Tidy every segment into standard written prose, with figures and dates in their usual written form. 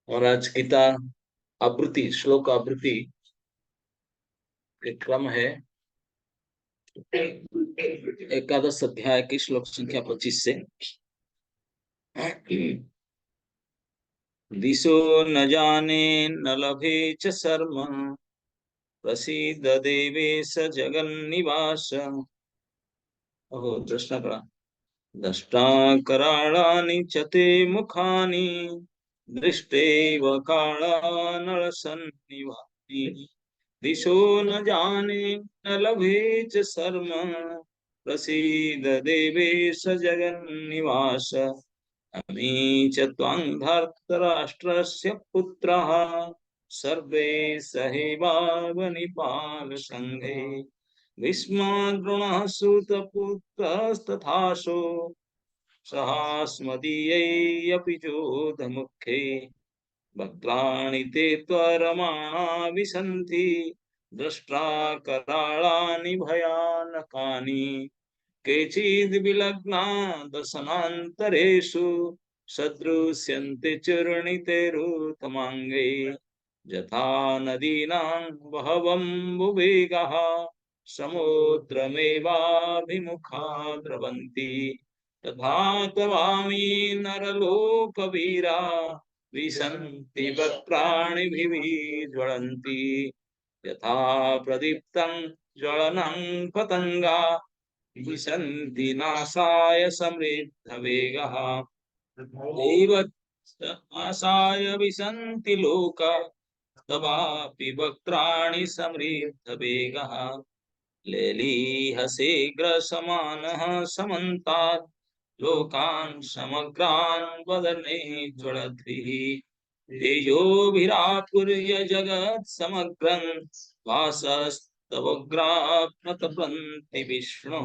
और आज गीता आवृत्ति श्लोक आवृत्ति के क्रम है एकादश अध्याय की श्लोक संख्या 25 से। दिशो न जाने न लभे च शर्म प्रसीद देवेश जगन्निवास। अहो दृष्टा करा दृष्टा कराळानि च ते मुखानि दृष्टेव काळानलसन्निभानि। दिशो न जाने न लभे च शर्म प्रसीद देवेश जगन्निवास। अमी च त्वां धर्तराष्ट्रस्य पुत्रः सर्वे सहैवावनिपालसङ्घे भीष्माद्रोणः सूतपुत्रस्तथासो सहास्मदीयैरपि चोदमुखे वक्त्राणि ते त्वरमाणा विसन्ति दृष्ट्रा कराळानि भयानकानि। केचिद्विलग्ना दशनान्तरेषु सदृश्यन्ते चूर्णितैरुतमाङ्गै यथा नदीनां बहवम्बुवेगः समुद्रमेवाभिमुखा द्रवन्ति तथा तवामि नरलोकवीरा विशन्ति वक्त्राणिभिर्ज्वलन्ति यथा प्रदीप्तं ज्वलनं पतंगा विशन्ति नाशाय समृद्धवेगः एव नाशाय विशन्ति लोका तवापि वक्त्राणि समृद्धवेगः लेलीहसेग्रसमानः समन्तात् लोकान् समग्रान् वदने ज्वलद्भिः तेजोभिरापूर्य जगत् समग्रं वासस्तवग्रात्मतपन्ति विष्णु।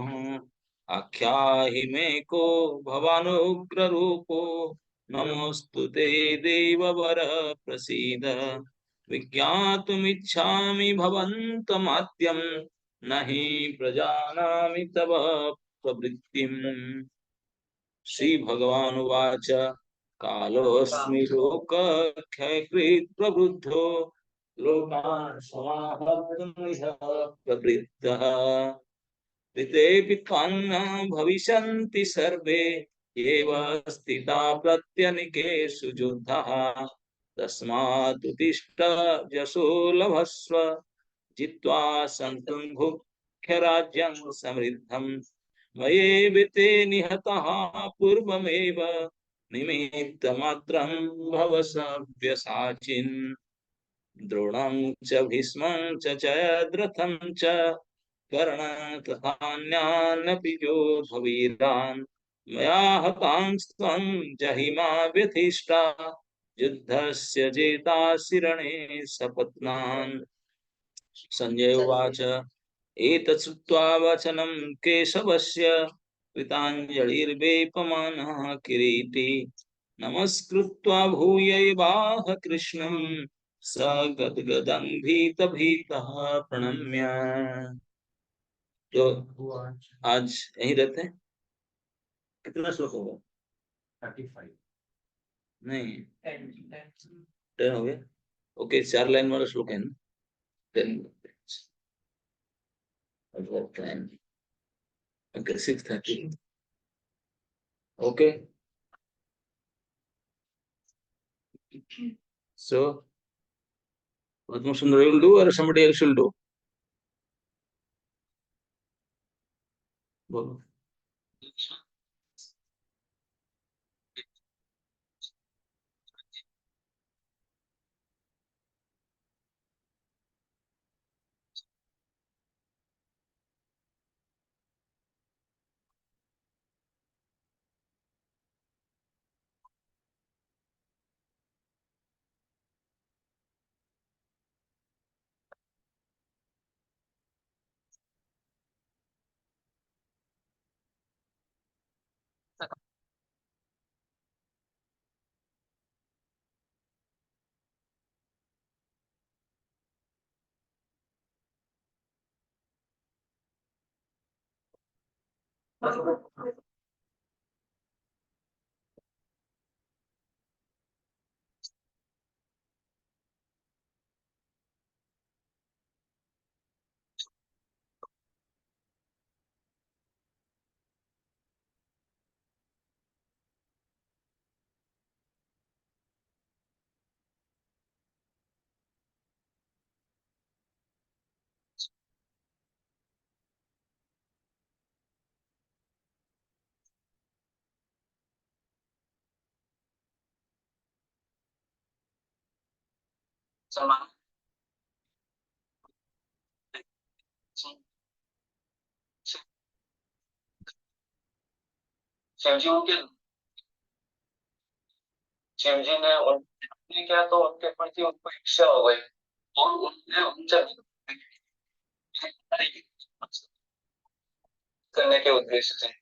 आख्याहि मे को भवानुग्ररूपो नमोऽस्तु ते देववर प्रसीद। विज्ञातुमिच्छामि भवन्तमाद्यं न हि प्रजानामि तव प्रवृत्तिम्। श्री भगवान उवाच कालोऽस्मि लोकक्षयकृत् प्रवृद्धो लोकान् समाहर्तुमिह प्रवृत्तः ऋतेऽपि त्वान्न भविष्यन्ति सर्वे एव स्थिता प्रत्यनिकेषु युद्धः तस्मात् उत्तिष्ठ यशो लभस्व जित्वा सन्तुं भुक्ष्य राज्यं समृद्धम् मयेऽविते निहतः पूर्वमेव निमित्तमात्रं भव सव्यसाचिन्। द्रोणं च भीष्मं च जयद्रथं च कर्णं तथान्यानपि योधवीरान् मया हतांस्त्वं जहिमा व्यथिष्ठा युद्धस्य जेतासि रणे सपत्नान्। संजय उवाच एतत् श्रुत्वा वचनं केशवस्य कृताञ्जलिर्वेपमानः किरीटी नमस्कृत्वा भूयैवाह कृष्णं स गद्गदं भीतः प्रणम्य। तो आज यहीं रहते हैं। कितना श्लोक होगा? 35 नहीं 10 हो गया। ओके 4 लाइन वाला श्लोक है ना 10। Okay 6:30 okay so Padma Sundari will do or somebody else will do? बोलो। समान शिवजी उनके शिवजी ने उनने क्या तो उनके प्रति उनको इच्छा हो गई और उनने उनसे करने के उद्देश्य से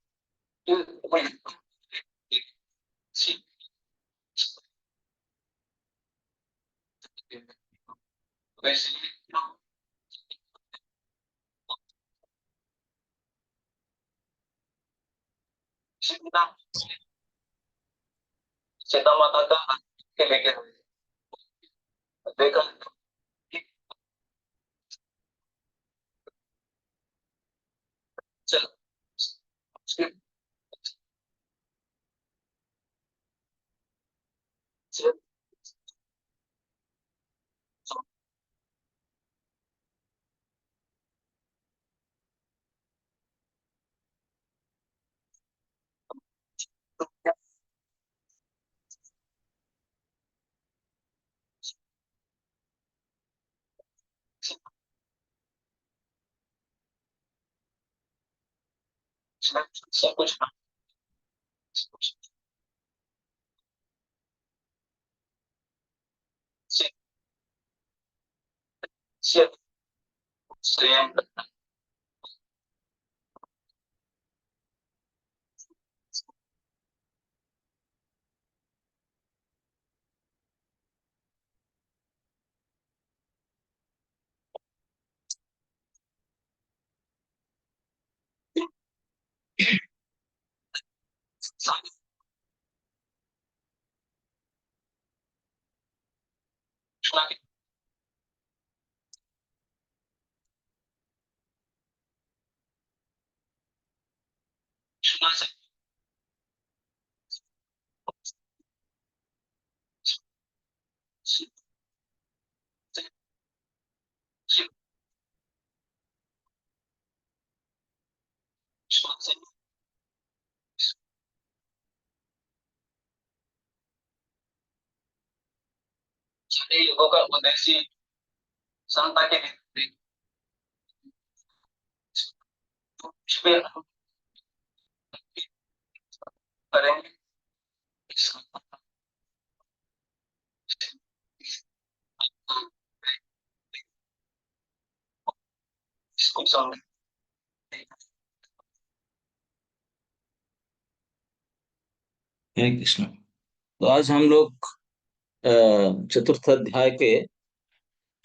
वैसे सीता सीता माता का के लेके देखा कि चल सब कुछ स्वयं सारे युगों का उद्देश्य समता के लिए कुछ भी करेंगे इसको समझ हरे कृष्ण। तो आज हम लोग चतुर्थ अध्याय के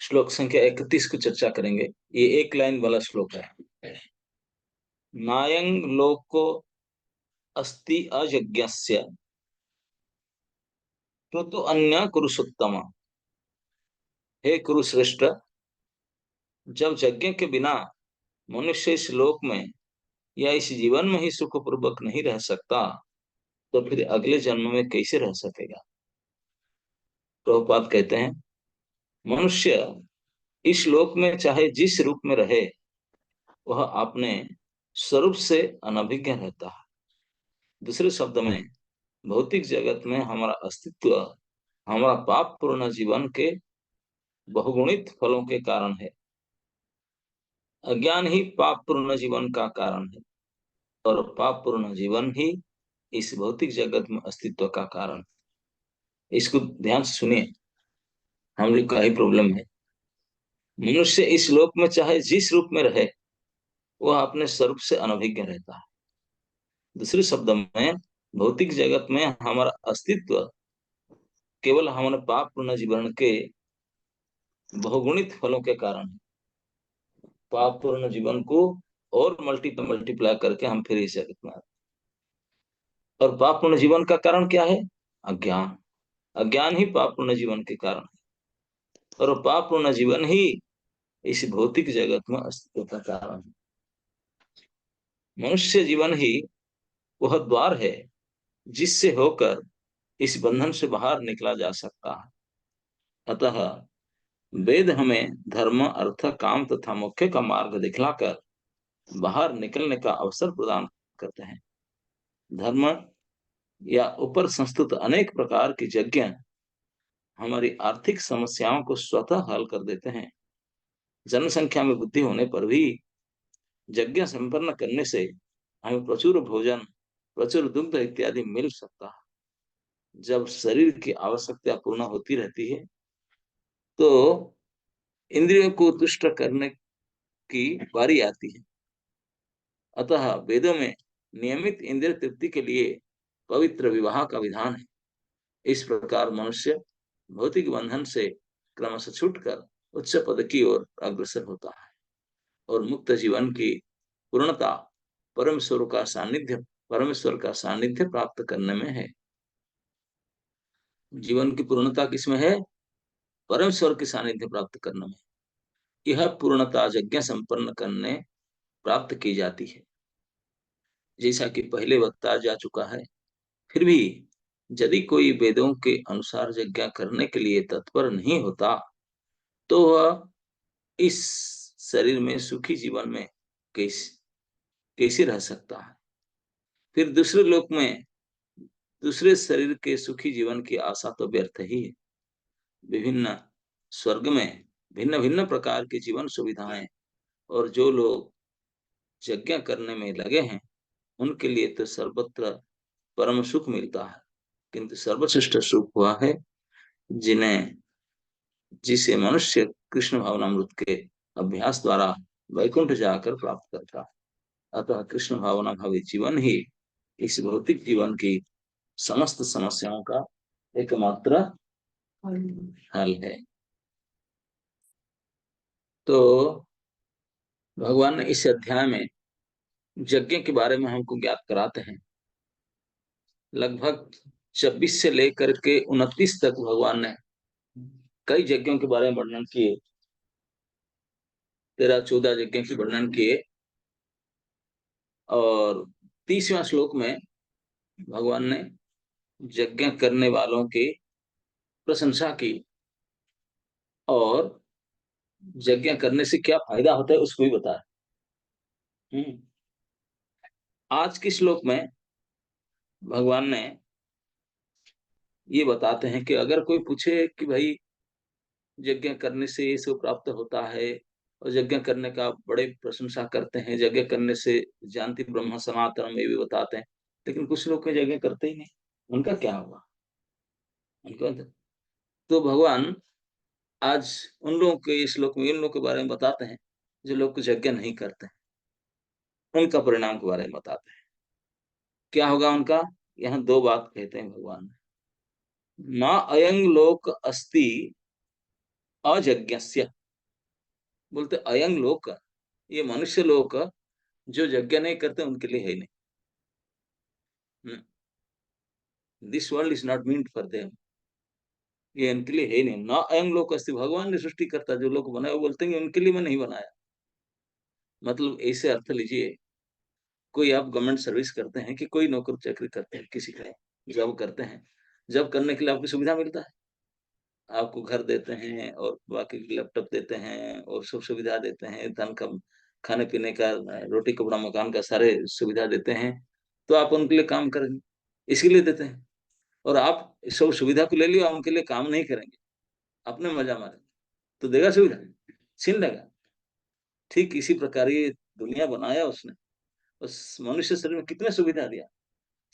श्लोक संख्या 31 की चर्चा करेंगे। ये एक लाइन वाला श्लोक है। नायं लोको अस्ति अयज्ञस्य तो अन्य कुरुषोत्तम। हे कुरुश्रेष्ठ, जब यज्ञ के बिना मनुष्य इस लोक में या इस जीवन में ही सुख पूर्वक नहीं रह सकता, तो फिर अगले जन्म में कैसे रह सकेगा। प्रभुपाद कहते हैं, मनुष्य इस लोक में चाहे जिस रूप में रहे, वह अपने स्वरूप से अनभिज्ञ रहता है। दूसरे शब्द में, भौतिक जगत में हमारा अस्तित्व हमारा पाप पूर्ण जीवन के बहुगुणित फलों के कारण है। अज्ञान ही पाप पूर्ण जीवन का कारण है और पाप पूर्ण जीवन ही इस भौतिक जगत में अस्तित्व का कारण है। इसको ध्यान से सुनिए, हम लोग का ही प्रॉब्लम है। मनुष्य इस लोक में चाहे जिस रूप में रहे, वह अपने स्वरूप से अनभिज्ञ रहता है। दूसरे शब्द में, भौतिक जगत में हमारा अस्तित्व केवल हमारे पाप पूर्ण जीवन के बहुगुणित फलों के कारण है। पाप पूर्ण जीवन को और मल्टीप्लाई करके हम फिर इस जगत में आते हैं। और पाप पूर्ण जीवन का कारण क्या है? अज्ञान। अज्ञान ही पाप पूर्ण जीवन के कारण है और पाप पूर्ण जीवन ही इस भौतिक जगत में अस्तित्व का कारण है। मनुष्य जीवन ही वह द्वार है जिससे होकर इस बंधन से बाहर निकला जा सकता है। अतः वेद हमें धर्म, अर्थ, काम तथा मोक्ष का मार्ग दिखलाकर बाहर निकलने का अवसर प्रदान करते हैं। धर्म या ऊपर संस्तुत अनेक प्रकार की यज्ञ हमारी आर्थिक समस्याओं को स्वतः हल कर देते हैं। जनसंख्या में वृद्धि होने पर भी यज्ञ संपन्न करने से हमें प्रचुर भोजन, प्रचुर दुग्ध इत्यादि मिल सकता है। जब शरीर की आवश्यकता पूर्ण होती रहती है तो इंद्रियों को तुष्ट करने की बारी आती है। अतः वेदों में नियमित इंद्रिय तृप्ति के लिए पवित्र विवाह का विधान है। इस प्रकार मनुष्य भौतिक बंधन से क्रमशः छूटकर उच्च पद की ओर अग्रसर होता है और मुक्त जीवन की पूर्णता परमेश्वर का सानिध्य प्राप्त करने में है। जीवन की पूर्णता किसमें है? परमेश्वर के सानिध्य प्राप्त करने में। यह पूर्णता यज्ञ संपन्न करने प्राप्त की जाती है। जैसा कि पहले बताया जा चुका है, फिर भी यदि कोई वेदों के अनुसार यज्ञ करने के लिए तत्पर नहीं होता तो वह इस शरीर में सुखी जीवन में कैसे कैसे रह सकता है? फिर दूसरे लोक में दूसरे शरीर के सुखी जीवन की आशा तो व्यर्थ ही है। विभिन्न स्वर्ग में भिन्न भिन्न प्रकार की जीवन सुविधाएं, और जो लोग यज्ञ करने में लगे हैं उनके लिए तो सर्वत्र परम सुख मिलता है। किंतु सर्वश्रेष्ठ सुख हुआ है जिन्हें जिसे मनुष्य कृष्ण भावनामृत के अभ्यास द्वारा वैकुंठ जाकर प्राप्त करता है। अतः कृष्ण भावना भावी जीवन ही इस भौतिक जीवन की समस्त समस्याओं का एकमात्र हल है। तो भगवान ने इस अध्याय में यज्ञ के बारे में हमको ज्ञात कराते हैं। लगभग 26 से लेकर के 29 तक भगवान ने कई यज्ञों के बारे में वर्णन किए। 13-14 यज्ञ के वर्णन किए और 30वां श्लोक में भगवान ने यज्ञ करने वालों की प्रशंसा की और यज्ञ करने से क्या फायदा होता है उसको भी बताया। हम्म। आज के श्लोक में भगवान ने ये बताते हैं कि अगर कोई पूछे कि भाई यज्ञ करने से ये सब प्राप्त होता है और यज्ञ करने का बड़े प्रशंसा करते हैं, यज्ञ करने से जानती ब्रह्म सनातन में भी बताते हैं, लेकिन कुछ लोग यज्ञ करते ही नहीं, उनका क्या होगा? उनका तो भगवान आज उन लोगों के इस श्लोक में उन लोगों के बारे में बताते हैं जो लोग कुछ यज्ञ नहीं करते हैं, उनका परिणाम के बारे में बताते हैं। क्या होगा उनका? यहाँ दो बात कहते हैं भगवान। ना अयंग लोक अस्ति अयज्ञस्य, बोलते अयंग लोक, ये मनुष्य लोक जो यज्ञ नहीं करते उनके लिए है नहीं। This world is not meant for them, ये इनके लिए है नहीं। ना अयंग लोक अस्ति, भगवान ने सृष्टि करता, जो लोग बनाए वो बोलते हैं उनके लिए मैं नहीं बनाया। मतलब ऐसे अर्थ लीजिए, कोई आप गवर्नमेंट सर्विस करते हैं कि कोई नौकर चाकरी करते हैं, किसी का जॉब करते हैं, जॉब करने के लिए आपको सुविधा मिलता है, आपको घर देते हैं और बाकी लैपटॉप देते हैं और सब सुविधा देते हैं, धन का, खाने पीने का, रोटी कपड़ा मकान का सारे सुविधा देते हैं, तो आप उनके लिए काम करेंगे, इसके लिए देते हैं। और आप सब सुविधा को ले लियो, उनके लिए काम नहीं करेंगे, अपने मजा मारेंगे, तो देगा सुविधा? छीन लेगा। ठीक इसी प्रकार ये दुनिया बनाया उसने, उस मनुष्य शरीर में कितने सुविधा दिया,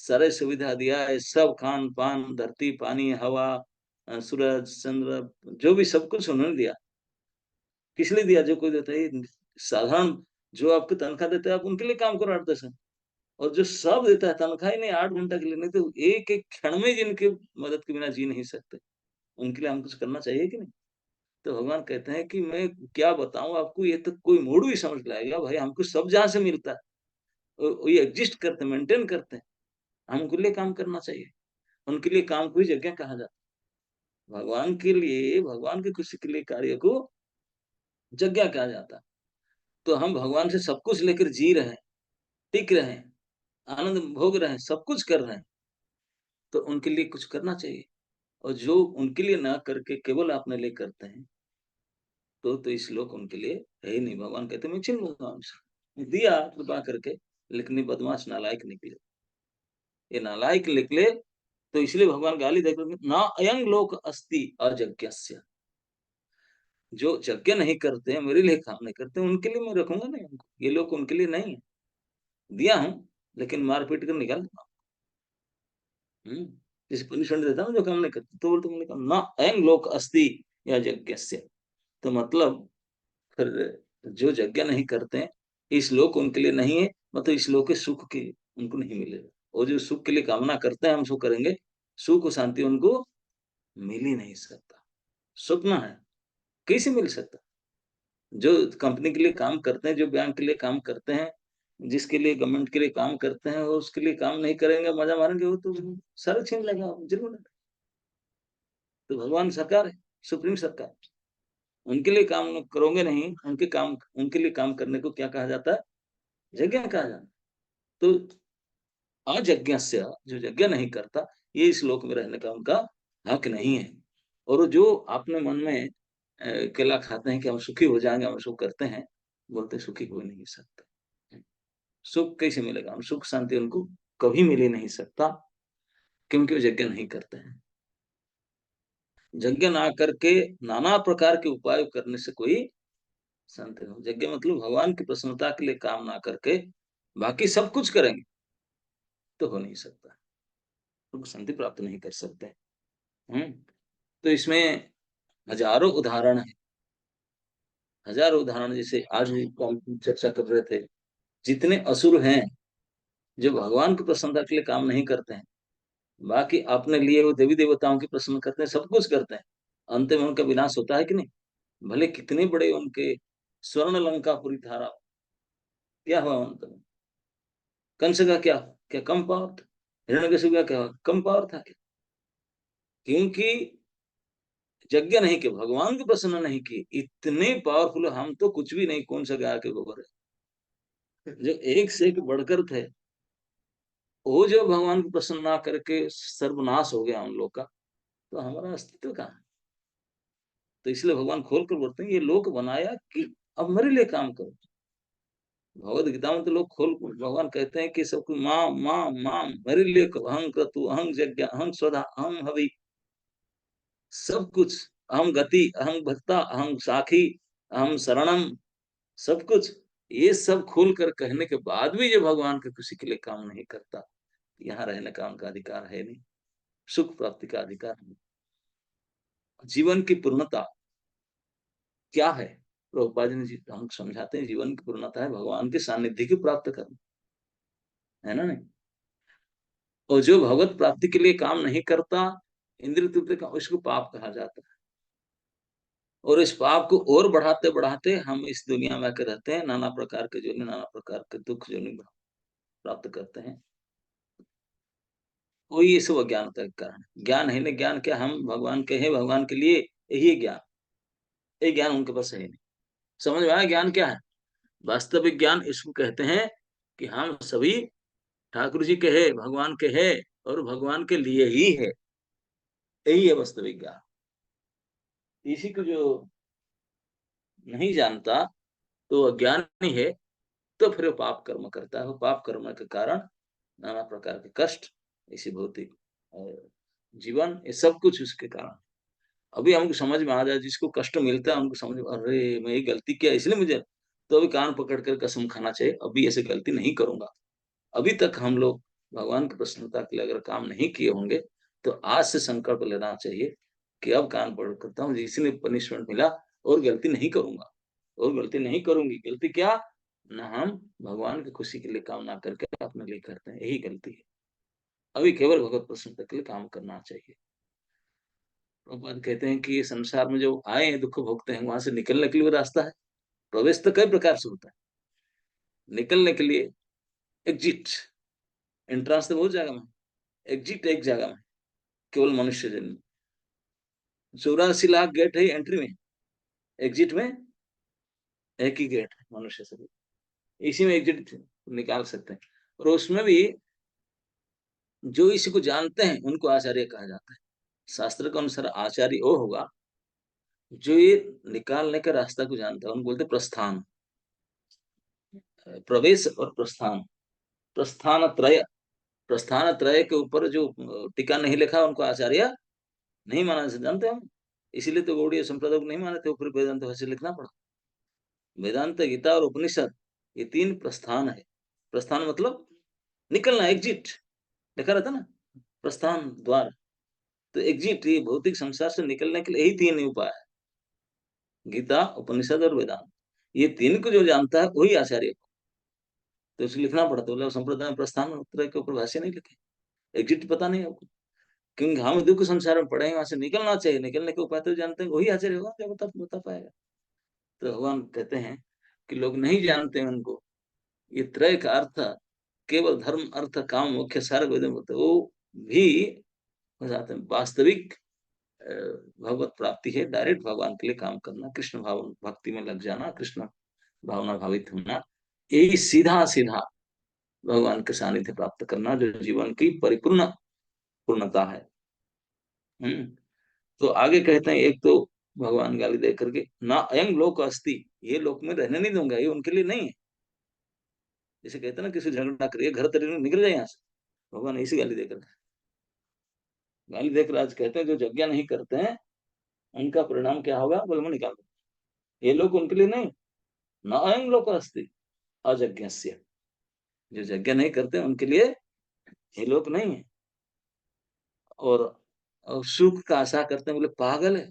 सारे सुविधा दिया है, सब खान पान, धरती पानी हवा, सूरज चंद्र, जो भी सब कुछ उन्होंने दिया। किस लिए दिया? जो कोई देता है साधारण, जो आपको तनख्वाह देता है आप उनके लिए काम करो 8-10 घंटे, और जो सब देता है तनख्वाह ही नहीं, 8 घंटा के लिए नहीं, तो एक एक क्षण में जिनके मदद के बिना जी नहीं सकते, उनके लिए हम कुछ करना चाहिए कि नहीं? तो भगवान कहते हैं कि मैं क्या बताऊं आपको, ये तो कोई मूड भी समझ लाएगा भाई, हमको सब जहां से मिलता है, ये एग्जिस्ट करते, मेंटेन करते हैं, हमको लिए काम करना चाहिए। उनके लिए काम को ही यज्ञ कहा जाता है। भगवान के लिए, भगवान की खुशी के लिए कार्य को यज्ञ कहा जाता है। तो हम भगवान से सब कुछ लेकर जी रहे हैं, टिक रहे हैं, आनंद भोग रहे हैं, सब कुछ कर रहे हैं, तो उनके लिए कुछ करना चाहिए। और जो उनके लिए ना करके केवल अपने लिए करते हैं, तो इस लोक उनके लिए है ही नहीं। भगवान कहते मैं छीन लूंगा उनसे, दिया कृपा करके, लेकिन ये बदमाश नालायक निकले, ये नालायक निकले तो इसलिए भगवान गाली देकर ना अयं लोक अस्ति अयज्ञस्य, जो यज्ञ नहीं करते हैं, मेरे लिए काम नहीं करते, उनके लिए मैं रखूंगा नहीं उनको, ये लोग उनके लिए नहीं है। दिया हूं लेकिन मारपीट कर निकाल दूंगा। हम्म, जैसे पनिशमेंट देता हूँ जो काम नहीं करते, तो बोलते मैंने कहा ना अयं लोक अस्ति या यज्ञस्य, तो मतलब फिर जो यज्ञ नहीं करते हैं, इस लोक उनके लिए नहीं है, मतलब इस लोक के सुख के उनको नहीं मिलेगा। और जो सुख के लिए कामना करते हैं हम सुख करेंगे, सुख और शांति उनको मिल ही नहीं सकता। स्वप्न है, कैसे मिल सकता? जो कंपनी के लिए काम करते हैं, जो बैंक के लिए काम करते हैं, जिसके लिए गवर्नमेंट के लिए काम करते हैं, और उसके लिए काम नहीं करेंगे, मजा मारेंगे, वो तो सारा छीन लेगा जरूर। तो भगवान सरकार है, सुप्रीम सरकार, उनके लिए काम करोगे नहीं, उनके लिए काम करने को क्या कहा जाता है? यज्ञ कहा जाता है। तो अयज्ञ से, जो यज्ञ नहीं करता, ये इस लोक में रहने का उनका हक नहीं है। और जो अपने मन में केला खाते हैं कि हम सुखी हो जाएंगे, हम सुख करते हैं, बोलते सुखी हो ही नहीं सकते। सुख कैसे मिलेगा? हम सुख शांति उनको कभी मिल ही नहीं सकता, क्योंकि वो यज्ञ नहीं करते हैं। यज्ञ ना करके नाना प्रकार के उपाय करने से कोई शांति नहीं। यज्ञ मतलब भगवान की प्रसन्नता के लिए काम ना करके बाकी सब कुछ करेंगे तो हो नहीं सकता, तो शांति प्राप्त नहीं कर सकते। हम्म, तो इसमें हजारों उदाहरण है, हजारों उदाहरण। जैसे आज भी हम चर्चा कर रहे थे, जितने असुर हैं जो भगवान की प्रसन्नता के लिए काम नहीं करते हैं, बाकी अपने लिए वो देवी देवताओं की प्रसन्न करते हैं, सब कुछ करते हैं, अंत में उनका विनाश होता है कि नहीं? भले कितने बड़े उनके स्वर्ण लंकापुरी धारा, क्या हुआ अंत में? कंस का क्या, क्या कम पावर था? हिरण्यकशिपु का क्या कम पावर था क्या? क्योंकि यज्ञ नहीं किया, भगवान को प्रसन्न नहीं किए, इतने पावरफुल हम तो कुछ भी नहीं, कौन सा गाय के गोबर है, जो एक से एक बढ़कर थे, वो जो भगवान को प्रसन्न ना करके सर्वनाश हो गया उन लोग का, तो हमारा अस्तित्व कहाँ है? तो इसलिए भगवान खोल कर बोलते हैं ये लोक बनाया कि अब मेरे लिए काम करो। भगवत गीता में तो लोग खोल भगवान कहते हैं कि सब कुछ माँ माँ माँ, मेरे लिए करो, अहं क्रतु अहं यज्ञ अहं स्वधा अहं हवि, सब कुछ, अहम गति अहम भक्ता अहम साखी अहम शरणम, सब कुछ। ये सब खोल कर कहने के बाद भी जो भगवान के किसी के लिए काम नहीं करता, यहाँ रहने का उनका अधिकार है नहीं, सुख प्राप्ति का अधिकार नहीं। जीवन की पूर्णता क्या है? प्रभुपाद जी ने हम समझाते हैं, जीवन की पूर्णता है भगवान के सानिध्य की प्राप्त करना, है ना? नहीं, और जो भगवत प्राप्ति के लिए काम नहीं करता, इंद्रिय तृप्ति का, उसको पाप कहा जाता है। और इस पाप को और बढ़ाते बढ़ाते हम इस दुनिया में आकर रहते हैं, नाना प्रकार के जो नाना प्रकार के दुख जो प्राप्त करते हैं। वही इस अज्ञानता के कारण, ज्ञान है ना, ज्ञान क्या, हम भगवान के हैं, भगवान के लिए यही ज्ञान, ये ज्ञान उनके पास है नहीं। समझ में आया ज्ञान क्या है? वास्तविक ज्ञान इसको कहते हैं कि हम सभी ठाकुर जी के हैं, भगवान के हैं, और भगवान के लिए ही है, यही है वास्तविक ज्ञान। इसी को जो नहीं जानता, तो अज्ञानी है, तो फिर वो पाप कर्म करता है, वो पाप कर्म के कारण नाना प्रकार के कष्ट, इसी भौतिक और जीवन, ये सब कुछ उसके कारण। अभी हमको समझ में आ जाए, जिसको कष्ट मिलता है हमको समझ में, अरे मैं ये गलती किया इसलिए मुझे, तो अभी कान पकड़ कर कसम खाना चाहिए, अभी ऐसे गलती नहीं करूंगा। अभी तक हम लोग भगवान की प्रसन्नता के लिए अगर काम नहीं किए होंगे, तो आज से संकल्प लेना चाहिए कि अब कान पकड़ करता हूँ, जिसने पनिशमेंट मिला, और गलती नहीं करूंगा, और गलती नहीं करूंगी। गलती क्या? ना हम भगवान की खुशी के लिए काम ना करके अपने लिए करते हैं, यही गलती है। अभी केवल भगवत प्रसन्नता के लिए काम करना चाहिए। प्रभुपाद कहते हैं कि ये संसार में जो आए हैं, दुख भोगते हैं, वहां से निकलने के लिए वो रास्ता है। प्रवेश तो कई प्रकार से होता है, निकलने के लिए एग्जिट, एंट्रांस तो बहुत जगह में, एग्जिट एक जगह में, केवल मनुष्य जन्म। 84 लाख गेट है एंट्री में, एग्जिट में एक ही गेट है मनुष्य से, इसी में एग्जिट निकाल सकते हैं। और उसमें भी जो इसी को जानते हैं उनको आचार्य कहा जाता है। शास्त्र के अनुसार आचार्य वो होगा जो ये निकालने का रास्ता को जानता है, उनको बोलते प्रस्थान, प्रवेश और प्रस्थान, प्रस्थान त्रय, प्रस्थान त्रय के ऊपर जो टीका नहीं लिखा उनको आचार्य नहीं माना जानते हम। इसीलिए तो गौड़ीय संप्रदाय को नहीं मानते, ऊपर वेदांत भाष्य लिखना पड़ा। वेदांत, गीता और उपनिषद ये तीन प्रस्थान है। प्रस्थान मतलब निकलना, एग्जिट लिखा रहता ना, प्रस्थान द्वार। तो एग्जिट, ये भौतिक संसार से निकलने के लिए यही तीन उपाय है, गीता, उपनिषद और वेदांत। ये तीन को जो जानता है वही आचार्य को। तो इसको लिखना पड़ता है, बोले संप्रदाय में प्रस्थान त्रय के ऊपर भाष्य नहीं लिखे, एग्जिट पता नहीं आपको। क्योंकि हम दुख संसार में पड़े हैं, वहां से निकलना चाहिए, निकलने के उपाय तो जानते हैं, वही आचार्य होगा जो बता पाएगा। तो भगवान कहते हैं कि लोग नहीं जानते हैं उनको। ये त्रय का अर्थ केवल धर्म अर्थ काम मुख्य सारे वेदों में होते हैं, वो भी हो जाते हैं। वास्तविक भगवत प्राप्ति है डायरेक्ट भगवान के लिए काम करना, कृष्ण भाव भक्ति में लग जाना, कृष्ण भावना भावित होना, यही सीधा सीधा भगवान के सानिध्य प्राप्त करना, जो जीवन की परिपूर्ण पूर्णता है। हम्म। तो आगे कहते हैं, एक तो भगवान गाली दे करके, ना अयं लोक अस्ति, ये लोक में रहने नहीं दूंगा, ये उनके लिए नहीं है। जैसे कहते हैं ना, किसी झगड़ा करिए, घर तेरे निकल जाए यहाँ से, भगवान इसी गाली देकर, गाली देकर आज कहते हैं जो यज्ञ नहीं करते हैं उनका परिणाम क्या होगा, बोले मैं निकाल दूं। ये लोग उनके लिए नहीं, न अयं लोक अस्ति अयज्ञस्य, जो यज्ञ नहीं करते उनके लिए ये लोग नहीं है। और सुख का आशा करते हैं, बोले पागल है,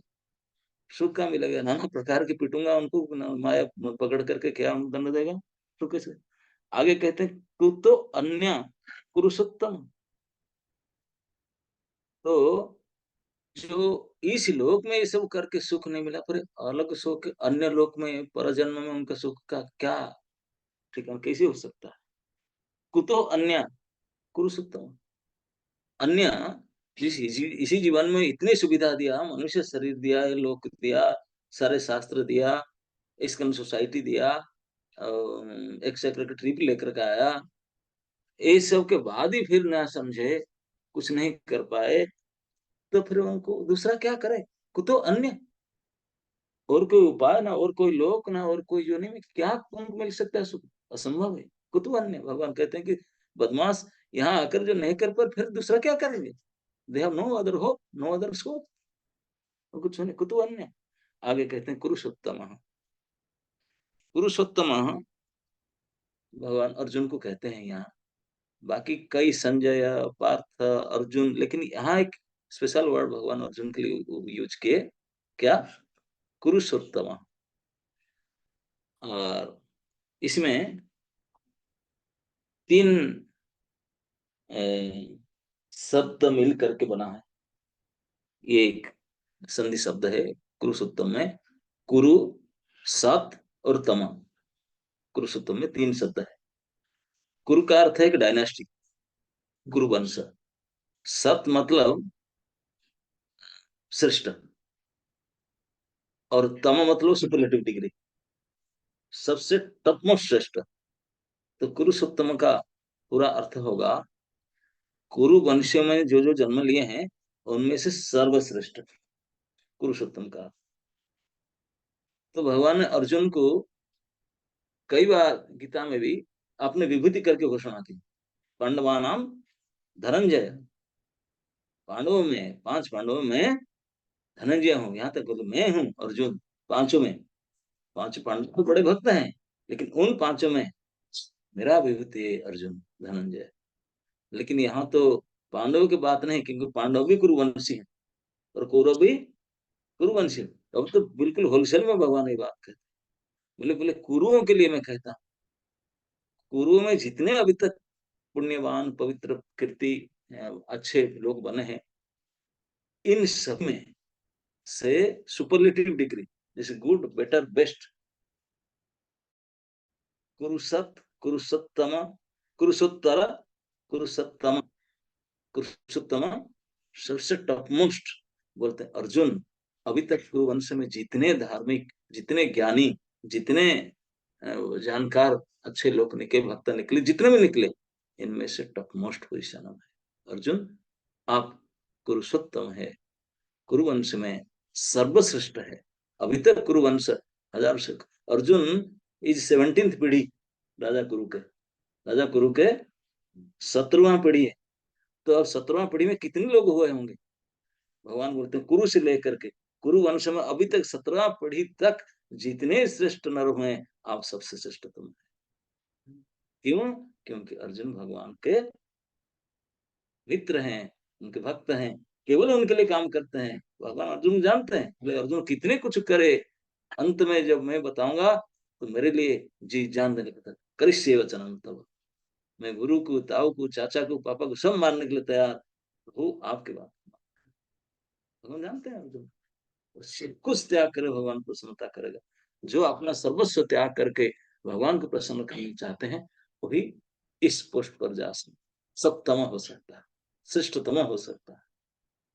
सुख का मिलेगा, नाना प्रकार की पिटूंगा उनको, माया पकड़ करके क्या दंड देगा, सुख कैसे। आगे कहते हैं कुतो अन्य पुरुषोत्तम, तो जो इस लोक में ये सब करके सुख नहीं मिला, पर अलग सुख अन्य लोक में पर जन्म में उनका सुख का क्या ठिकाना, कैसे हो सकता है। कुतो अन्य पुरुषोत्तम, अन्य इसी जीवन में इतनी सुविधा दिया, मनुष्य शरीर दिया, ये लोक दिया, सारे शास्त्र दिया, इसकन सोसाइटी दिया, एक सेक्रेटरी ट्रिप लेकर के आया, ये सब के बाद ही फिर ना समझे, कुछ नहीं कर पाए, तो फिर उनको दूसरा क्या करे। कुतो अन्य, और कोई उपाय ना, और कोई लोक ना, और कोई जो नहीं, क्या उनको मिल सकता है सुख, असंभव है। कुतो अन्य, भगवान कहते हैं कि बदमाश यहाँ आकर जो नहीं कर पर फिर दूसरा क्या करेंगे। They have no other hope, no other scope, कुछ नहीं, कुतो अन्य। आगे कहते हैं पुरुषोत्तम, पुरुषोत्तम भगवान अर्जुन को कहते हैं यहाँ। बाकी कई संजय, पार्थ, अर्जुन, लेकिन यहाँ एक स्पेशल वर्ड भगवान अर्जुन के लिए यूज किए, क्या, पुरुषोत्तम। और इसमें तीन शब्द मिल करके बना है, ये एक संधि शब्द है पुरुषोत्तम में, कुरु, सत और तम। पुरुषोत्तम में तीन शब्द है। कुरु का अर्थ है कि डायनेस्टी, गुरु वंश। सत मतलब श्रेष्ठ, और तम मतलब सुपरलेटिव डिग्री, सबसे टॉपमोस्ट श्रेष्ठ। तो कुरुषोत्तम का पूरा अर्थ होगा, कुरु वंश में जो जो जन्म लिए हैं उनमें से सर्वश्रेष्ठ, पुरुषोत्तम का। तो भगवान ने अर्जुन को कई बार गीता में भी अपने विभूति करके घोषणा की, पांडवा नाम धनंजय, पांडवों में, पांच पांडवों में धनंजय हूँ, यहाँ तक बोलो मैं हूँ अर्जुन, पांचों में। पांचों पांडव तो बड़े भक्त हैं, लेकिन उन पांचों में मेरा विभूति है अर्जुन, धनंजय। लेकिन यहाँ तो पांडवों की बात नहीं, क्योंकि पांडव भी कुरुवंशी हैं और कौरव भी कुरुवंशी हैं। अब तो बिल्कुल होलसेल में भगवान ये बात कहते, बोले बोले कुरुओं के लिए मैं कहता हूँ, कुरुओं में जितने अभी तक पुण्यवान पवित्र कीर्ति अच्छे लोग बने हैं, इन सब में से सुपरलेटिव डिग्री, जैसे गुड, बेटर, बेस्ट, कुरुसत, कुरुसत्तम, कुरुसोत्तर, कुरुसत्तम, कुरुसोत्तम, सबसे टॉप मोस्ट बोलते हैं अर्जुन। अभी तक कुरुवंश में जितने धार्मिक, जितने ज्ञानी, जितने जानकार अच्छे लोग निकले, भक्त निकले, जितने भी निकले, इनमें से टॉप मोस्ट पोजिशन है अर्जुन। आप कुरुषोत्तम है, कुरुवंश में सर्वश्रेष्ठ है। अभी तक कुरुवंश हजार से, अर्जुन इज 17th पीढ़ी राजा कुरु के, राजा कुरु के 17वां पीढ़ी है तो अब 17वां पीढ़ी में कितने लोग हुए होंगे? भगवान बोलते हैं कुरु से लेकर के, कुरु वंश में अभी तक 17 पीढ़ी तक जितने श्रेष्ठ नर हुए, आप सबसे श्रेष्ठ तुम हैं। क्यों? क्योंकि अर्जुन भगवान के मित्र हैं, उनके भक्त हैं, केवल उनके लिए काम करते हैं। भगवान अर्जुन जानते हैं, बोले अर्जुन कितने कुछ करे, अंत में जब मैं बताऊंगा तो मेरे लिए जी जान देने को करिष्ये वचनम तब। मैं गुरु को, ताऊ को, चाचा को, पापा को सब मारने के लिए तैयार हूँ आपके बात। भगवान जानते हैं अर्जुन, सब कुछ त्याग करे भगवान प्रसन्नता करेगा। जो अपना सर्वस्व त्याग करके भगवान को प्रसन्न करना चाहते हैं, वही इस पोस्ट पर जा सकते, सप्तम हो सकता है, श्रेष्ठतम हो सकता है।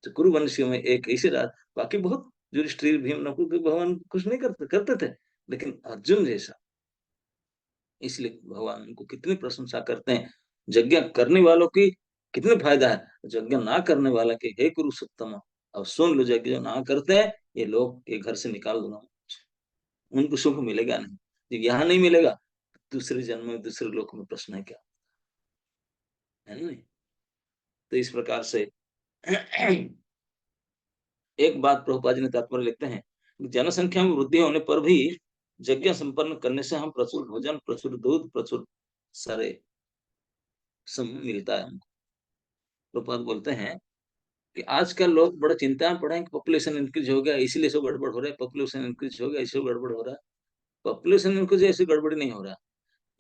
तो कुरुवंशियों में एक ऐसे राज, बाकी बहुत युधिष्ठिर भीम नकुल भगवान कुछ नहीं करते करते थे, लेकिन अर्जुन जैसा, इसलिए भगवान उनको कितनी प्रशंसा करते हैं। यज्ञ करने वालों की कितने फायदा है, यज्ञ ना करने वाला के हे कुरुसोत्तम, अब सुन लो, यज्ञ जो ना करते हैं ये लोग के घर से निकाल दूंगा, उनको सुख मिलेगा नहीं। जब यहाँ नहीं मिलेगा, दूसरे जन्म में दूसरे लोक में प्रश्न है क्या, है ना? तो इस प्रकार से एक बात प्रभुपाद जी ने तात्पर्य लिखते हैं, जनसंख्या में वृद्धि होने पर भी यज्ञ संपन्न करने से हम प्रचुर भोजन, प्रचुर दूध, प्रचुर सारे सब मिलता है हमको। प्रभुपाद बोलते हैं कि आजकल लोग बड़े चिंता में पड़े हैं कि पॉपुलेशन इंक्रीज हो गया इसलिए सब गड़बड़ हो रहा है, पॉपुलेशन इंक्रीज हो गया इसलिए गड़बड़ हो रहा है। पॉपुलेशन इंक्रीज ऐसी गड़बड़ नहीं हो रहा,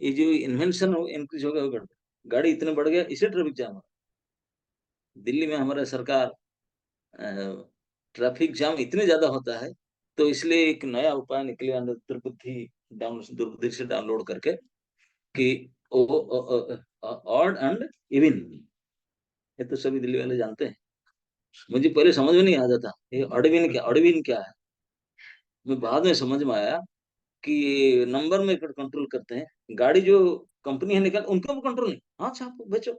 ये जो इन्वेंशन हो इंक्रीज हो गया वो गड़बड़। गाड़ी इतने बढ़ गया इसे ट्रैफिक जाम हो रहा। दिल्ली में हमारा सरकार ट्रैफिक जाम इतने ज्यादा होता है, तो इसलिए एक नया उपाय निकले दुर्बुद्धि, दुर्बुद्धि से डाउनलोड करके कि ऑड एंड इवन, ये तो सभी दिल्ली वाले जानते हैं। मुझे पहले समझ में नहीं आता था ये अडविन क्या, अडविन क्या है। मैं बाद में समझ में आया कि नंबर में कंट्रोल करते हैं, गाड़ी जो कंपनी है निकाल उनका भी कंट्रोल नहीं, हाँ छापो बेचो,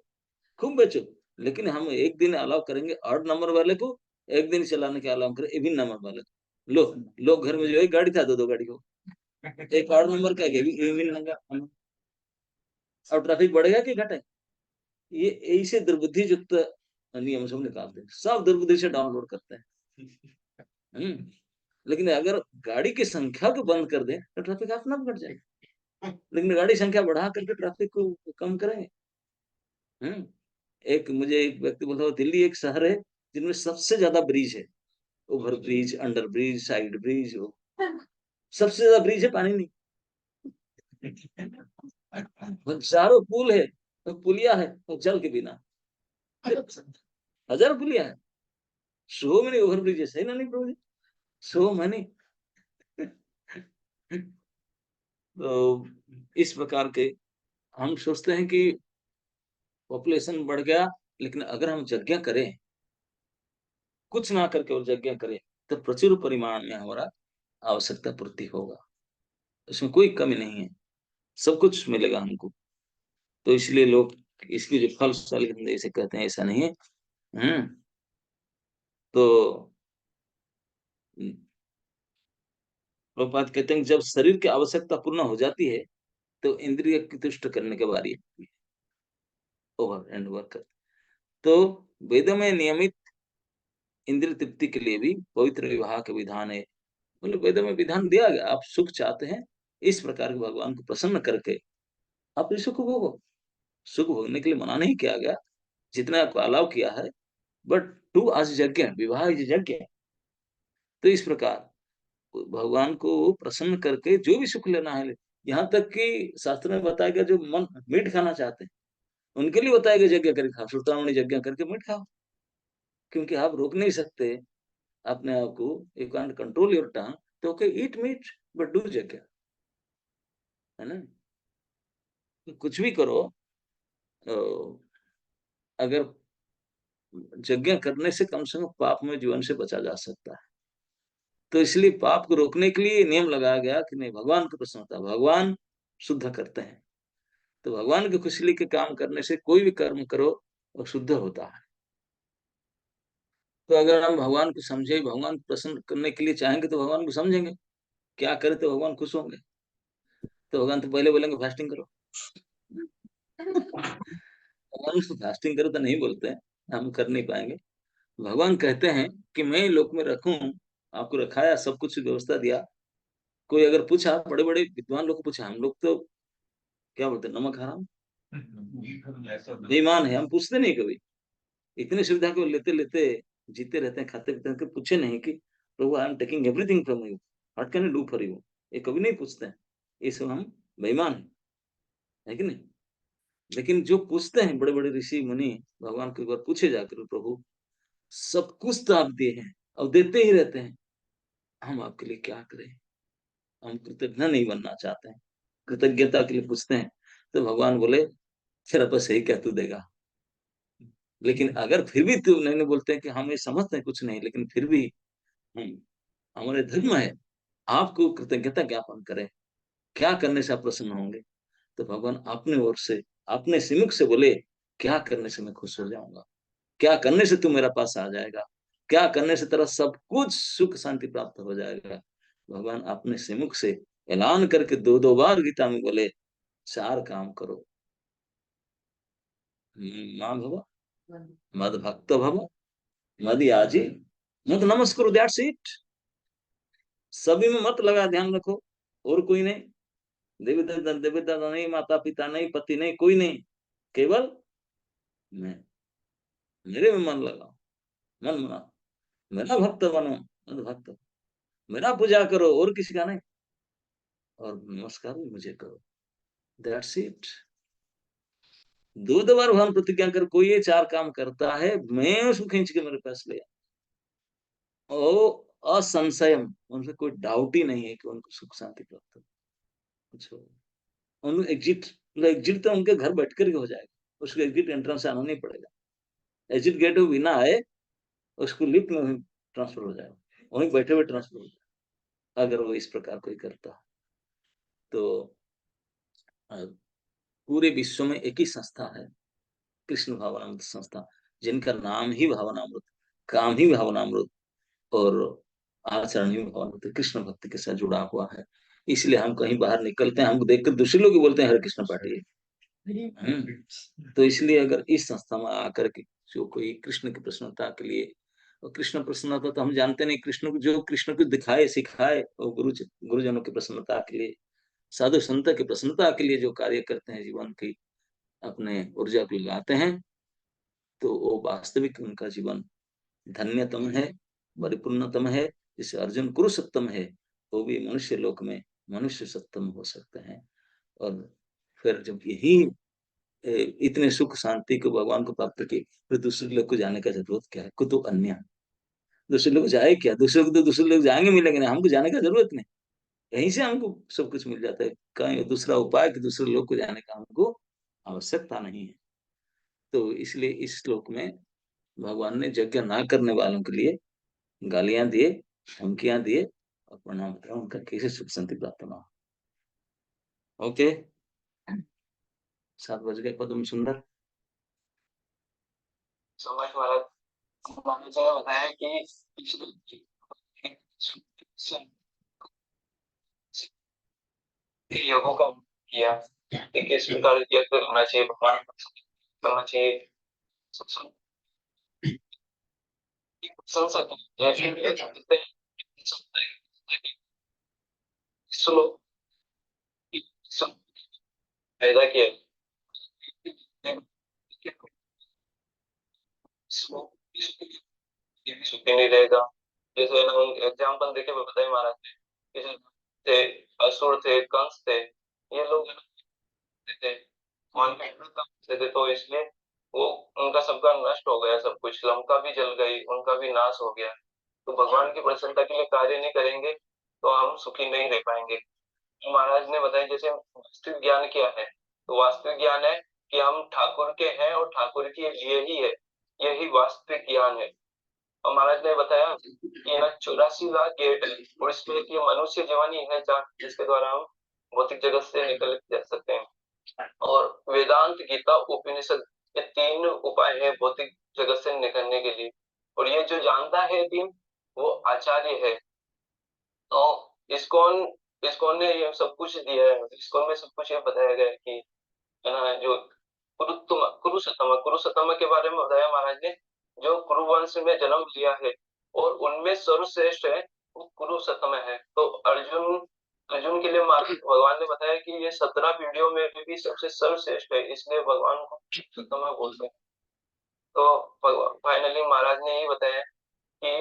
खूब बेचो, लेकिन हम एक दिन अलाउ करेंगे ऑड नंबर वाले को, एक दिन चलाने के अलाउ करें इवन नंबर वाले को। लो, लोग घर में जो एक गाड़ी था दो दो गाड़ी हो, एक ऑड नंबर का इवन नंबर, और ट्रैफिक बढ़ेगा कि घटे? ये ऐसे दुर्बुद्धि युक्त नियम सब निकालते हैं, सब दुर्बुद्धि से डाउनलोड करते हैं। लेकिन अगर गाड़ी की संख्या को बंद कर दें तो ट्रैफिक अपना आप घट जाएगा, लेकिन गाड़ी संख्या बढ़ा करके ट्रैफिक को कम करेंगे। हम्म एक मुझे एक व्यक्ति बोलता है दिल्ली एक शहर है जिनमें सबसे ज्यादा ब्रिज है, over bridge, under bridge, side bridge, सबसे ज्यादा ब्रिज है, पानी नहीं। चारों पुल है, तो पुलिया है, तो जल के बिना हजार पुलिया है, सो मैंने ओवर ब्रिज है, सही ना नहीं प्रभु जी? सो मैंने तो इस प्रकार के हम सोचते हैं कि पॉपुलेशन बढ़ गया, लेकिन अगर हम यज्ञ करें, कुछ ना करके और यज्ञ करें, तो प्रचुर परिमाण में हमारा आवश्यकता पूर्ति होगा, इसमें कोई कमी नहीं है, सब कुछ मिलेगा हमको। तो इसलिए लोग इसकी जो फलशाली धंधे इसे कहते हैं, ऐसा नहीं है। हम्म तो प्रभुपाद कहते हैं कि जब शरीर की आवश्यकता पूर्ण हो जाती है तो इंद्रिय की तुष्ट करने की बारी आती है, ओवर एंड वर्क। तो वेदों में नियमित इंद्रिय तृप्ति के लिए भी पवित्र विवाह के विधान है। मतलब वेदों में विधान दिया गया, आप सुख चाहते हैं इस प्रकार के भगवान को प्रसन्न करके आप इस सुख भोगो। सुख भोगने के लिए मना नहीं किया गया, जितना आपको अलाउ किया है, बट टू आज यज्ञ, विवाह इज यज्ञ। तो इस प्रकार भगवान को प्रसन्न करके जो भी सुख लेना है, यहाँ तक कि शास्त्र में बताया गया जो मन मीठ खाना चाहते हैं उनके लिए बताया गया यज्ञ करके खाओ, श्रोतामणि यज्ञ करके मीठ खाओ, क्योंकि आप रोक नहीं सकते अपने आप को, you can't control your tongue, तो okay eat meat but do यज्ञ, है ना? तो कुछ भी करो, तो अगर यज्ञ करने से कम से कम पाप में जीवन से बचा जा सकता है। तो इसलिए पाप को रोकने के लिए नियम लगाया गया कि नहीं, भगवान की प्रसन्नता, भगवान शुद्ध करते हैं, तो भगवान की खुशी के काम करने से कोई भी कर्म करो वो शुद्ध होता है। तो अगर हम भगवान को समझे, भगवान को प्रसन्न करने के लिए चाहेंगे तो भगवान को समझेंगे, क्या करे तो भगवान खुश होंगे। तो भगवान तो पहले बोलेंगे फास्टिंग करो, भगवान उसको फास्टिंग करो तो नहीं बोलते हैं, हम कर नहीं पाएंगे। भगवान कहते हैं कि मैं लोक में रखूं, आपको रखाया, सब कुछ व्यवस्था दिया। कोई अगर पूछा, बड़े बड़े विद्वान लोग को पूछा, हम लोग तो क्या बोलते हैं, नमक हराम बेईमान है, हम पूछते नहीं कभी। इतनी सुविधा को लेते लेते जीते रहते हैं, खाते पीते हैं, कभी पूछे नहीं कि प्रभु I am taking everything from you, what can I do for you, ये कभी नहीं पूछते हैं। ये सब हम बेईमान है कि नहीं? लेकिन जो पूछते हैं बड़े बड़े ऋषि मुनि, भगवान के ऊपर पूछे जाकर, प्रभु सब कुछ तो आप दिए हैं और देते ही रहते हैं, हम आपके लिए क्या करें, हम कृतज्ञ नहीं बनना चाहते हैं, कृतज्ञता के लिए पूछते हैं। तो भगवान बोले, तेरा बस यही क्या तू देगा। लेकिन अगर फिर भी तू नहीं, नहीं बोलते हैं कि हम ये समझते हैं कुछ नहीं, लेकिन फिर भी हम, हमारे धर्म है आपको कृतज्ञता ज्ञापन करें, क्या करने से आप प्रसन्न होंगे। तो भगवान अपने ओर से, अपने सिमुख से बोले, क्या करने से मैं खुश हो जाऊंगा, क्या करने से तू मेरा पास आ जाएगा, क्या करने से तेरा सब कुछ सुख शांति प्राप्त हो जाएगा। भगवान अपने सिमुख से ऐलान करके दो दो बार गीता में बोले, चार काम करो, माँ भव, मद भक्त भव, मद याजी, मत नमस्कुरु, दैट्स इट। सभी में मत लगा, ध्यान रखो, और कोई नहीं, देवी देवता, देवी दादा नहीं, माता पिता नहीं, पति नहीं, कोई नहीं, केवल मैं, मेरे में मन लगाओ, मन बना, मेरा भक्त बनो, मद भक्त, मेरा पूजा करो और किसी का नहीं, और नमस्कार भी मुझे करो, दैट्स इट। दो दो बार भगवान प्रतिज्ञा कर, कोई ये चार काम करता है, मैं उसको खींच के मेरे पास ले आऊं। ओ असंशयम, उनसे कोई डाउट ही नहीं है कि उनको सुख शांति प्राप्त हो। कुछ हो, उनको एग्जिट, एग्जिट तो उनके घर बैठ कर ही हो जाएगा, उसको एग्जिट एंट्रेंस से आना नहीं पड़ेगा। एग्जिट गेट वो बिना आए, उसको लिफ्ट में ट्रांसफर हो जाएगा, वहीं बैठे हुए ट्रांसफर हो जाएगा, अगर वो इस प्रकार कोई करता है। तो पूरे विश्व में एक ही संस्था है, कृष्ण भावनामृत संस्था, जिनका नाम ही भावनामृत, काम ही भावनामृत, और आचरण ही भावनामृत, कृष्ण भक्ति के साथ जुड़ा हुआ है। इसलिए हम कहीं बाहर निकलते हैं, हमको देखकर दूसरे लोग भी बोलते हैं हरे कृष्ण पाठी। तो इसलिए अगर इस संस्था में आकर के जो कोई कृष्ण की प्रसन्नता के लिए, और कृष्ण प्रसन्नता तो हम जानते नहीं, कृष्ण को जो कृष्ण को दिखाए सिखाए, और गुरुजनों की प्रसन्नता के लिए, साधु संत की प्रसन्नता के लिए जो कार्य करते हैं, जीवन की अपने ऊर्जा को लगाते हैं, तो वो वास्तविक उनका जीवन धन्यतम है, परिपूर्णतम है। जिसे अर्जुन कुरुसत्तम है, वो भी मनुष्य लोक में मनुष्य सत्तम हो सकते हैं। और फिर जब यही इतने सुख शांति को भगवान को प्राप्त किए, फिर दूसरे लोग को जाने का जरूरत क्या है, कुछ तो अन्य, दूसरे लोग जाए क्या, दूसरे को तो दूसरे लोग जाएंगे मिलेंगे नहीं, हमको जाने का जरूरत नहीं, यहीं से हमको सब कुछ मिल जाता है। कहीं दूसरा उपाय कि दूसरे लोग को जाने का हमको आवश्यकता नहीं है। तो इसलिए इस श्लोक में भगवान ने यज्ञ ना करने वालों के लिए गालियां दिए, धमकियां दिए, और प्रणाम करा, उनका कैसे सुख शांति प्राप्त ना हो। ओके, 7 बज गए, पदम सुंदर। समझ महाराज, आपने जगह बताया कि योगों का किया कि किस प्रकार यज्ञ करना चाहिए, भगवान करना चाहिए, संसद सुनो, फायदा किया, सुखी नहीं रहेगा। जैसे ना एग्जाम्पल देके बताए महाराज ने, जैसे थे, असुर थे, कंस थे, ये लोग थे, मान थे, तो इसलिए वो उनका सबका नष्ट हो गया, सब कुछ, लंका भी जल गई, उनका भी नाश हो गया। तो भगवान की प्रसन्नता के लिए कार्य नहीं करेंगे तो हम सुखी नहीं रह पाएंगे। तो महाराज ने बताया जैसे वास्तविक ज्ञान क्या है, तो वास्तविक ज्ञान है कि हम ठाकुर के हैं और ठाकुर के लिए ही है, यही वास्तविक ज्ञान है। और महाराज ने बताया कि ना 84 लाख गेट है, और इसमें एक ये मनुष्य जीवन ही है जिसके द्वारा हम भौतिक जगत से निकल जा सकते हैं। और वेदांत, गीता, उपनिषद, ये 3 उपाय है भौतिक जगत से निकलने के लिए। और ये जो जानता है 3, वो आचार्य है। तो इस्कॉन, इस्कॉन ने ये सब कुछ दिया है, इस्कॉन में सब कुछ ये बताया गया है कि है ना, जो कुरुशतम के बारे में बताया महाराज ने, जो कुरुवंश में जन्म लिया है और उनमें सर्वश्रेष्ठ है वो कुरुशतम है। तो अर्जुन अर्जुन के लिए भगवान ने बताया कि ये 17 पीढ़ियों में भी सबसे सर्वश्रेष्ठ है, इसलिए भगवान को पुरुषोत्तम बोलते हैं। तो फाइनली महाराज ने ये बताया कि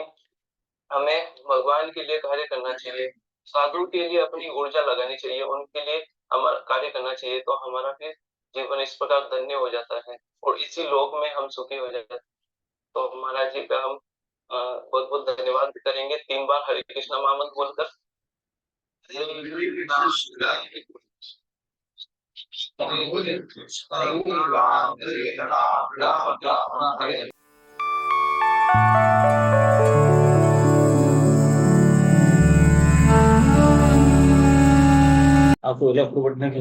हमें भगवान के लिए कार्य करना चाहिए, साधु के लिए अपनी ऊर्जा लगानी चाहिए, उनके लिए हमारा कार्य करना चाहिए, तो हमारा फिर जीवन इस प्रकार धन्य हो जाता है और इसी लोक में हम सुखी हो जाते हैं। तो महाराज जी का हम बहुत बहुत धन्यवाद करेंगे 3 बार हरे कृष्ण महामंत्र बोलकर। आपको लेफ्ट बटन के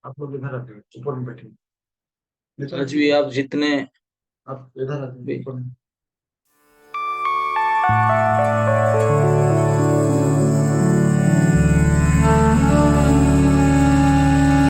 आप लोग इधर आते हो, ऊपर में बैठे। आज भी आप जितने आप इधर आते हो, ऊपर में।